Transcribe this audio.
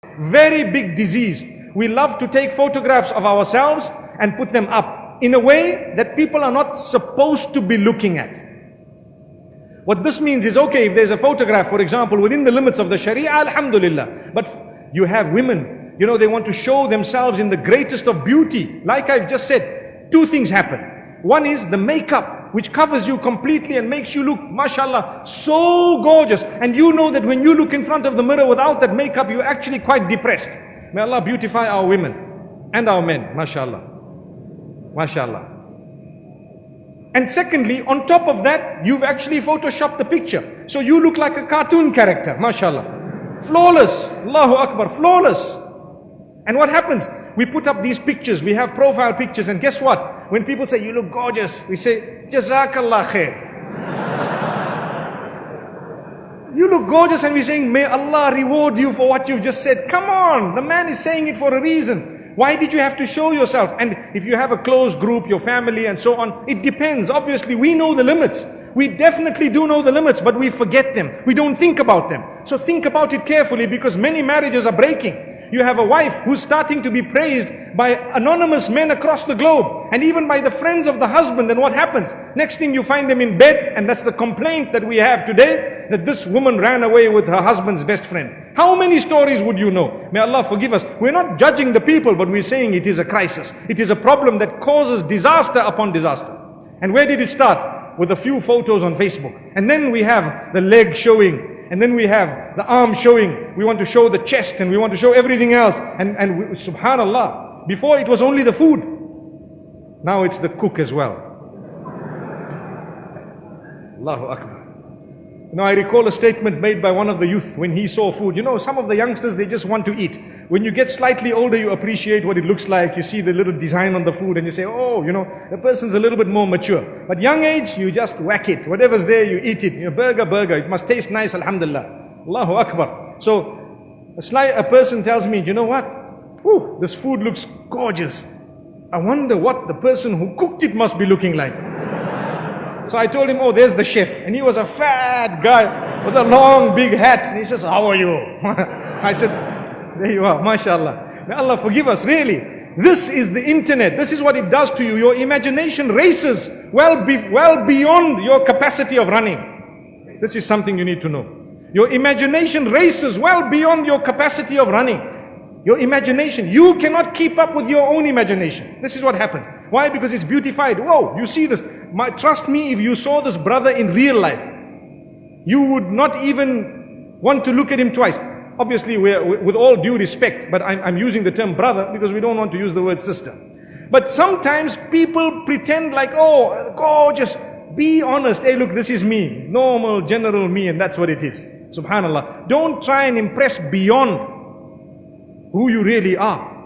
Very big disease. We love to take photographs of ourselves and put them up in a way that people are not supposed to be looking at. What this means is, okay, if there's a photograph, for example, within the limits of the Sharia, alhamdulillah. But you have women, they want to show themselves in the greatest of beauty. Like I've just said, two things happen. One is the makeup, which covers you completely and makes you look, mashallah, so gorgeous. And you know that when you look in front of the mirror without that makeup, you're actually quite depressed. May Allah beautify our women and our men, mashallah. Mashallah. And secondly, on top of that, you've actually photoshopped the picture. So you look like a cartoon character, mashallah. Flawless, Allahu Akbar, flawless. And what happens? We put up these pictures, we have profile pictures, and guess what? When people say, you look gorgeous, we say, Jazakallah khair. You look gorgeous, and we're saying, may Allah reward you for what you've just said. Come on, the man is saying it for a reason. Why did you have to show yourself? And if you have a close group, your family and so on, it depends. Obviously, we know the limits. We definitely do know the limits, but we forget them. We don't think about them. So think about it carefully, because many marriages are breaking. You have a wife who's starting to be praised by anonymous men across the globe, and even by the friends of the husband. And what happens? Next thing you find them in bed, and that's the complaint that we have today, that this woman ran away with her husband's best friend. How many stories would you know? May Allah forgive us. We're not judging the people, but we're saying it is a crisis. It is a problem that causes disaster upon disaster. And where did it start? With a few photos on Facebook. And then we have the leg showing. And then we have the arm showing. We want to show the chest, and we want to show everything else. And subhanallah, before it was only the food. Now it's the cook as well. Allahu Akbar. I recall a statement made by one of the youth when he saw food. Some of the youngsters, they just want to eat. When you get slightly older, you appreciate what it looks like. You see the little design on the food and you say, oh, the person's a little bit more mature. But young age, you just whack it. Whatever's there, you eat it. Burger. It must taste nice, alhamdulillah. Allahu Akbar. So, a person tells me, you know what? Ooh, this food looks gorgeous. I wonder what the person who cooked it must be looking like. So I told him, oh, there's the chef. And he was a fat guy with a long, big hat. And he says, how are you? I said, there you are, mashallah. May Allah forgive us, really. This is the internet. This is what it does to you. Your imagination races well beyond your capacity of running. This is something you need to know. Your imagination races well beyond your capacity of running. Your imagination, you cannot keep up with your own imagination. This is what happens. Why? Because it's beautified. Whoa, you see this. Trust me, if you saw this brother in real life, you would not even want to look at him twice. Obviously, with all due respect, but I'm using the term brother because we don't want to use the word sister. But sometimes people pretend like, oh, gorgeous. Be honest. Hey, look, this is me. Normal, general me, and that's what it is. Subhanallah. Don't try and impress beyond who you really are.